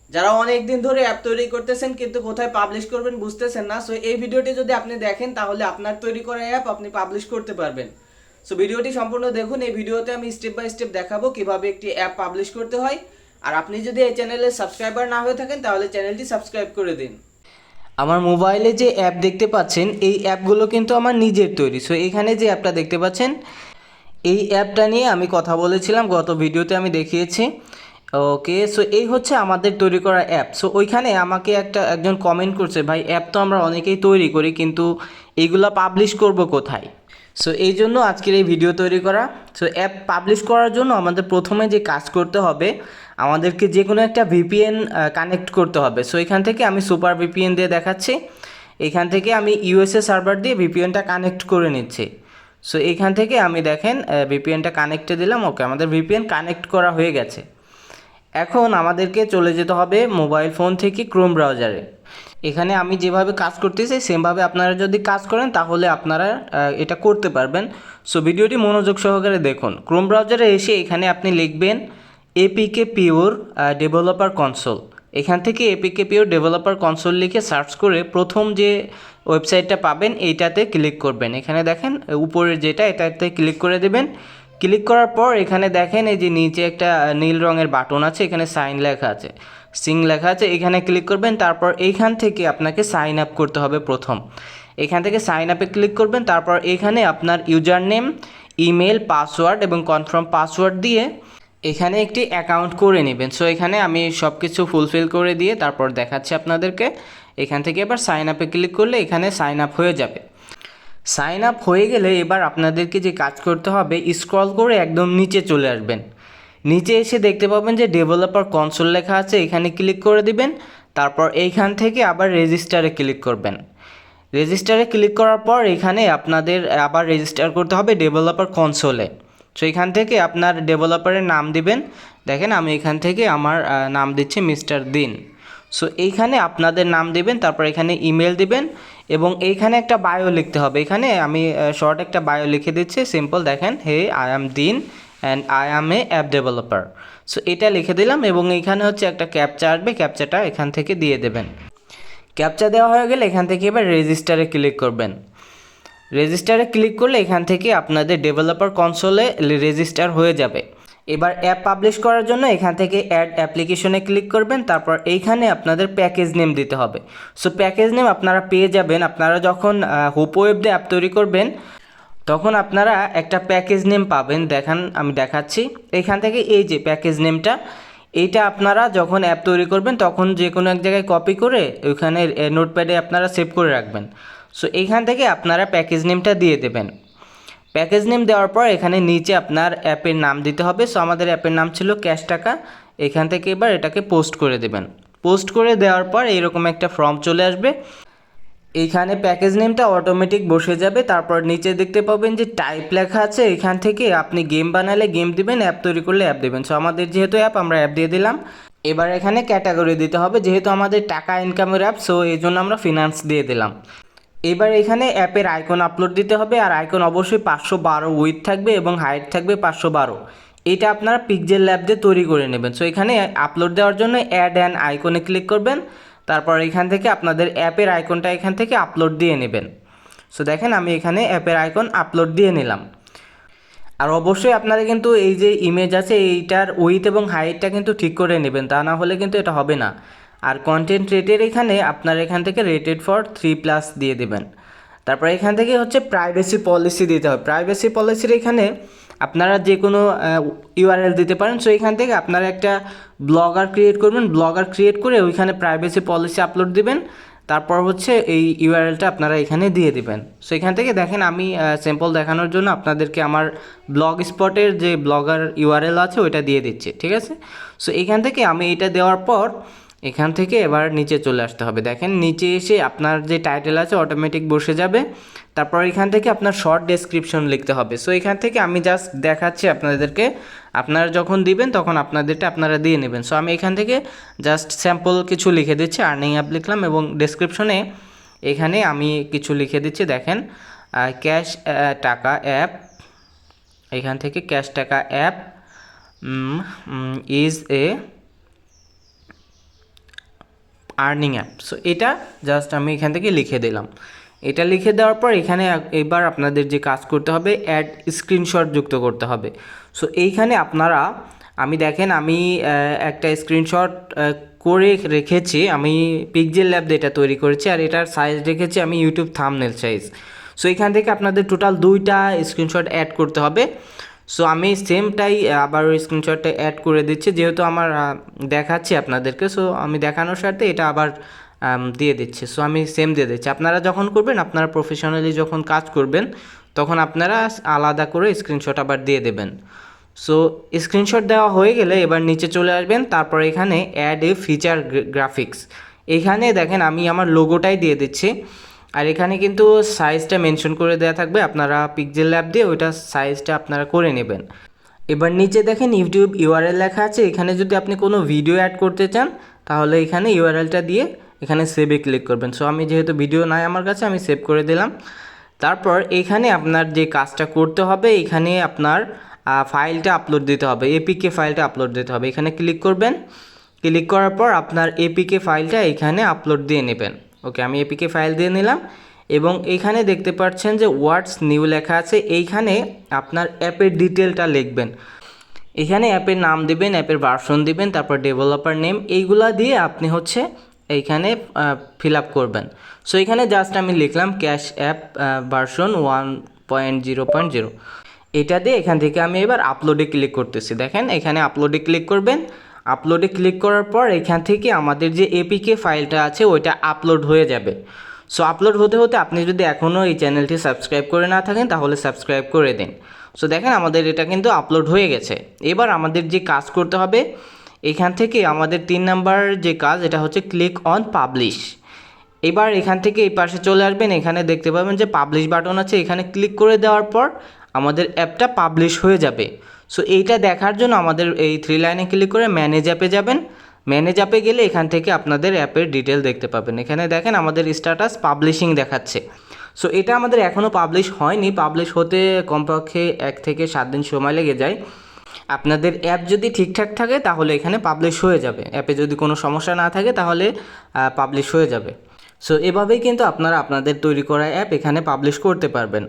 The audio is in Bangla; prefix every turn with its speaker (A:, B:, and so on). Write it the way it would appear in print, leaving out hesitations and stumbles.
A: যারা অনেক দিন ধরে অ্যাপ তৈরি করতেছেন কিন্তু কোথায় পাবলিশ করবেন বুঝতেছেন না, সো এই ভিডিওটি যদি আপনি দেখেন তাহলে আপনার তৈরি করা অ্যাপ আপনি পাবলিশ করতে পারবেন। সো ভিডিওটি সম্পূর্ণ দেখুন। এই ভিডিওতে আমি স্টেপ বাই স্টেপ দেখাবো কিভাবে একটি অ্যাপ পাবলিশ করতে হয়। আর আপনি যদি এই চ্যানেলের সাবস্ক্রাইবার না হয়ে থাকেন তাহলে চ্যানেলটি সাবস্ক্রাইব করে দিন। আমার মোবাইলে যে অ্যাপ দেখতে পাচ্ছেন এই অ্যাপগুলো কিন্তু আমার নিজের তৈরি। সো এখানে যে অ্যাপটা দেখতে পাচ্ছেন এই অ্যাপটা নিয়ে আমি কথা বলেছিলাম, গত ভিডিওতে আমি দেখিয়েছি। ওকে, সো এই হচ্ছে আমাদের তৈরি করা অ্যাপ। সো ওইখানে আমাকে একজন কমেন্ট করছে, ভাই অ্যাপ তো আমরা অনেকেই তৈরি করি কিন্তু এইগুলা পাবলিশ করব কোথায়? সো এই জন্য আজকের এই ভিডিও তৈরি করা। সো অ্যাপ পাবলিশ করার জন্য আমাদের প্রথমে যে কাজ করতে হবে, আমাদেরকে যে কোনো একটা ভিপিএন কানেক্ট করতে হবে। সো এখান থেকে আমি সুপার ভিপিএন দিয়ে দেখাচ্ছি। এখান থেকে আমি ইউএসএ সার্ভার দিয়ে ভিপিএনটা কানেক্ট করে নিচ্ছি। সো এইখান থেকে আমি দেখেন ভিপিএনটা কানেক্টে দিলাম। ওকে, আমাদের ভিপিএন কানেক্ট করা হয়ে গেছে। এখন আমাদেরকে চলে যেতে হবে মোবাইল ফোন থেকে ক্রোম ব্রাউজারে। এখানে আমি যেভাবে কাজ করতেছি সেমভাবে আপনারা যদি কাজ করেন তাহলে আপনারা এটা করতে পারবেন। সো ভিডিওটি মনোযোগ সহকারে দেখুন। ক্রোম ব্রাউজারে এসে এখানে আপনি লিখবেন এপিকে পিওর ডেভেলপার কনসোল। এখান থেকে এপিকে পিওর ডেভেলপার কনসোল লিখে সার্চ করে প্রথম যে ওয়েবসাইটটা পাবেন এইটাতে ক্লিক করবেন। এখানে দেখেন উপরের যেটা, এটাতে ক্লিক করে দেবেন। ক্লিক করার পর এখানে দেখেন এই যে নিচে একটা নীল রঙের বাটন আছে, এখানে সাইন লেখা আছে, সিং লেখা আছে, এখানে ক্লিক করবেন। তারপর এইখান থেকে আপনাকে সাইন আপ করতে হবে প্রথম। এখান থেকে সাইন আপে ক্লিক করবেন। তারপর এখানে আপনার ইউজার নেম, ইমেল, পাসওয়ার্ড এবং কনফার্ম পাসওয়ার্ড দিয়ে এখানে একটি অ্যাকাউন্ট করে নেবেন। সো এখানে আমি সব কিছু ফুলফিল করে দিয়ে তারপর দেখাচ্ছি আপনাদেরকে। এখান থেকে এবার সাইন আপে ক্লিক করলে এখানে সাইন আপ হয়ে যাবে। সাইন আপ হয়ে গেলে এবার আপনাদেরকে যে কাজ করতে হবে, স্ক্রল করে একদম নিচে চলে আসবেন। নিচে এসে দেখতে পাবেন যে ডেভেলপার কনসোল লেখা আছে, এখানে ক্লিক করে দিবেন। তারপর এইখান থেকে আবার রেজিস্টারে ক্লিক করবেন। রেজিস্টারে ক্লিক করার পর এখানে আপনাদের আবার রেজিস্টার করতে হবে ডেভেলপার কনসোলে। সো এখান থেকে আপনার ডেভেলপারের নাম দিবেন। দেখেন আমি এখান থেকে আমার নাম দিচ্ছি মিস্টার দিন। সো এইখানে আপনাদের নাম দিবেন, তারপর এখানে ইমেল দিবেন এবং এইখানে একটা বায়ো লিখতে হবে। এখানে আমি শর্ট একটা বায়ো লিখে দিচ্ছি, সিম্পল। দেখেন, হে আই অ্যাম দিন and I am A app developer. So এটা লিখে দিলাম এবং এইখানে হচ্ছে একটা ক্যাপচা আসবে, ক্যাপচাটা এখান থেকে দিয়ে দেবেন। ক্যাপচা দেওয়া হয়ে গেলে এখান থেকে এবার রেজিস্টারে ক্লিক করবেন। রেজিস্টারে ক্লিক করলে এখান থেকে আপনাদের ডেভেলপার কনসোলে রেজিস্টার হয়ে যাবে। এবার অ্যাপ পাবলিশ করার জন্য এখান থেকে অ্যাড অ্যাপ্লিকেশনে ক্লিক করবেন। তারপর এইখানে আপনাদের প্যাকেজ নেম দিতে হবে। সো প্যাকেজ নেম আপনারা পেয়ে যাবেন। আপনারা যখন হুপো ওয়েব দিয়ে অ্যাপ তৈরি করবেন তখন আপনারা একটা প্যাকেজ নেম পাবেন। দেখান, আমি দেখাচ্ছি। এখান থেকে এই যে প্যাকেজ নেমটা, এইটা আপনারা যখন অ্যাপ তৈরি করবেন তখন যে কোনো এক জায়গায় কপি করে ওইখানে নোটপ্যাডে আপনারা সেভ করে রাখবেন। সো এইখান থেকে আপনারা প্যাকেজ নেমটা দিয়ে দেবেন। প্যাকেজ নেম দেওয়ার পর এখানে নিচে আপনার অ্যাপের নাম দিতে হবে। সো আমাদের অ্যাপের নাম ছিল ক্যাশ টাকা। এখান থেকে এবার এটাকে পোস্ট করে দেবেন। পোস্ট করে দেওয়ার পর এইরকম একটা ফর্ম চলে আসবে। এইখানে প্যাকেজ নেমটা অটোমেটিক বসে যাবে। তারপর নিচে দেখতে পাবেন যে টাইপ লেখা আছে, এখান থেকে আপনি গেম বানালে গেম দিবেন, অ্যাপ তৈরি করলে অ্যাপ দেবেন। সো আমাদের যেহেতু অ্যাপ, আমরা অ্যাপ দিয়ে দিলাম। এবার এখানে ক্যাটাগরি দিতে হবে, যেহেতু আমাদের টাকা ইনকামের অ্যাপ, সো এই জন্য আমরা ফিনান্স দিয়ে দিলাম। এবার এখানে অ্যাপের আইকন আপলোড দিতে হবে, আর আইকন অবশ্যই 512 উইথ থাকবে এবং হাইট থাকবে 512। এটা আপনারা পিক্সেল ল্যাব দিয়ে তৈরি করে নেবেন। সো এখানে আপলোড দেওয়ার জন্য অ্যাড অ্যান আইকনে ক্লিক করবেন। তারপর এখান থেকে আপনাদের অ্যাপের আইকনটা এখান থেকে আপলোড দিয়ে নেবেন। সো দেখেন আমি এখানে অ্যাপের আইকন আপলোড দিয়ে নিলাম। আর অবশ্যই আপনারা কিন্তু এই যে ইমেজ আছে এইটার উইথ এবং হাইটটা কিন্তু ঠিক করে নেবেন, তা না হলে কিন্তু এটা হবে না। আর কন্টেন্ট রেটের এখানে আপনারা এখান থেকে রেটেড ফর 3+ দিয়ে দেবেন। তারপর এখান থেকে হচ্ছে প্রাইভেসি পলিসি দিতে হবে। প্রাইভেসি পলিসির এখানে আপনারা যে কোনো ইউআরএল দিতে পারেন। সো এখান থেকে আপনারা একটা ব্লগার ক্রিয়েট করবেন, ব্লগার ক্রিয়েট করে ওইখানে প্রাইভেসি পলিসি আপলোড দিবেন। তারপর হচ্ছে এই ইউআরএলটা আপনারা এখানে দিয়ে দিবেন। সো এখান থেকে দেখেন আমি স্যাম্পল দেখানোর জন্য আপনাদেরকে আমার ব্লগ স্পটের যে ব্লগার ইউআরএল আছে ওইটা দিয়ে দিচ্ছি, ঠিক আছে। সো এখান থেকে আমি এটা দেওয়ার পর এখান থেকে এবার নিচে চলে আসতে হবে। দেখেন নিচে এসে আপনার যে টাইটেল আছে অটোমেটিক বসে যাবে। তারপর এখান থেকে আপনার শর্ট ডেসক্রিপশন লিখতে হবে। সো এখান থেকে আমি জাস্ট দেখাচ্ছি আপনাদেরকে, আপনারা যখন দিবেন তখন আপনাদেরটা আপনারা দিয়ে নেবেন। সো আমি এখান থেকে জাস্ট স্যাম্পল কিছু লিখে দিচ্ছি, আর্নিং অ্যাপ লিখলাম এবং ডেসক্রিপশনে এখানে আমি কিছু লিখে দিচ্ছি। দেখেন ক্যাশ টাকা অ্যাপ, এখান থেকে ক্যাশ টাকা app is a
B: earning app. So এটা জাস্ট আমি এখান থেকে লিখে দিলাম। এটা লিখে দেওয়ার পর এখানে এবার আপনাদের যে কাজ করতে হবে, অ্যাড স্ক্রিনশট যুক্ত করতে হবে। সো এইখানে আপনারা দেখেন আমি একটা স্ক্রিনশট করে রেখেছি, আমি পিক্সেল ল্যাব দিয়ে এটা তৈরি করেছি, আর এটার সাইজ রেখেছি আমি ইউটিউব থাম্বনেল সাইজ। সো এখান থেকে আপনাদের টোটাল 2টা স্ক্রিনশট অ্যাড করতে হবে। সো আমি সেমটাই আবার ওই স্ক্রিনশটটা অ্যাড করে দিচ্ছি, যেহেতু আমার দেখাচ্ছি আপনাদেরকে। সো আমি দেখানোর সাথে এটা আবার দিয়ে দিচ্ছি। সো আমি সেম দিয়ে দিচ্ছি। আপনারা যখন করবেন, আপনারা প্রফেশনালি যখন কাজ করবেন, তখন আপনারা আলাদা করে স্ক্রিনশট আবার দিয়ে দেবেন। সো স্ক্রিনশট দেওয়া হয়ে গেলে এবার নিচে চলে আসবেন, তারপর এখানে অ্যাড এ ফিচার গ্রাফিক্স, এখানে দেখেন আমি আমার লোগোটাই দিয়ে দিচ্ছি। আর এখানে কিন্তু সাইজটা মেনশন করে দেওয়া থাকবে, আপনারা পিক্সেল ল্যাব দিয়ে ওইটা সাইজটা আপনারা করে নেবেন। এবার নিচে দেখেন ইউটিউব ইউআরএল লেখা আছে, এখানে যদি আপনি কোনো ভিডিও অ্যাড করতে চান তাহলে এখানে ইউআরএলটা দিয়ে এখানে সেভে ক্লিক করবেন। সো আমি যেহেতু ভিডিও নাই আমার কাছে, আমি সেভ করে দিলাম। তারপর এখানে আপনার যে কাজটা করতে হবে, এখানে আপনার ফাইলটা আপলোড দিতে হবে, এপিকে ফাইলটা আপলোড দিতে হবে। এখানে ক্লিক করবেন, ক্লিক করার পর আপনার এপিকে ফাইলটা এখানে আপলোড দিয়ে নেবেন। ওকে, আমি এপিকে ফাইল দিয়ে নিলাম এবং এইখানে দেখতে পাচ্ছেন যে হোয়াটস নিউ লেখা আছে, এইখানে আপনার অ্যাপের ডিটেলটা লিখবেন। এখানে অ্যাপের নাম দিবেন, অ্যাপের ভার্সন দিবেন, তারপর ডেভেলপার নেম, এইগুলা দিয়ে আপনি হচ্ছে এইখানে ফিল আপ করবেন। সো এখানে জাস্ট আমি লিখলাম ক্যাশ অ্যাপ ভার্সন 1.0.0, এটা দিয়ে এখান থেকে আমি এবার আপলোডে ক্লিক করতেছি। দেখেন এখানে আপলোডে ক্লিক করবেন। আপলোডে ক্লিক করার পর এখান থেকে আমাদের যে এপিকে ফাইলটা আছে ওইটা আপলোড হয়ে যাবে। সো আপলোড হতে হতে আপনি যদি এখনও এই চ্যানেলটি সাবস্ক্রাইব করে না থাকেন তাহলে সাবস্ক্রাইব করে দিন। সো দেখেন আমাদের এটা কিন্তু আপলোড হয়ে গেছে। এবার আমাদের যে কাজ করতে হবে, এখান থেকে আমাদের 3 নাম্বার যে কাজ, এটা হচ্ছে ক্লিক অন পাবলিশ। এবার এখান থেকে এই পাশে চলে আসবেন, এখানে দেখতে পাবেন যে পাবলিশ বাটন আছে, এখানে ক্লিক করে দেওয়ার পর আমাদের অ্যাপটা পাবলিশ হয়ে যাবে। সো এইটা দেখার জন্য আমাদের এই 3 লাইনে ক্লিক করে ম্যানেজ অ্যাপে যাবেন। ম্যানেজ অ্যাপে গেলে এখান থেকে আপনাদের অ্যাপের ডিটেল দেখতে পাবেন। এখানে দেখেন আমাদের স্ট্যাটাস পাবলিশিং দেখাচ্ছে। সো এটা আমাদের এখনও পাবলিশ হয়নি, পাবলিশ হতে কমপক্ষে 1 থেকে 7 দিন সময় লেগে যায়। আপনাদের অ্যাপ যদি ঠিকঠাক থাকে তাহলে এখানে পাবলিশ হয়ে যাবে, অ্যাপে যদি কোনো সমস্যা না থাকে তাহলে পাবলিশ হয়ে যাবে। সো এভাবেই কিন্তু আপনারা আপনাদের তৈরি করা অ্যাপ এখানে পাবলিশ করতে পারবেন।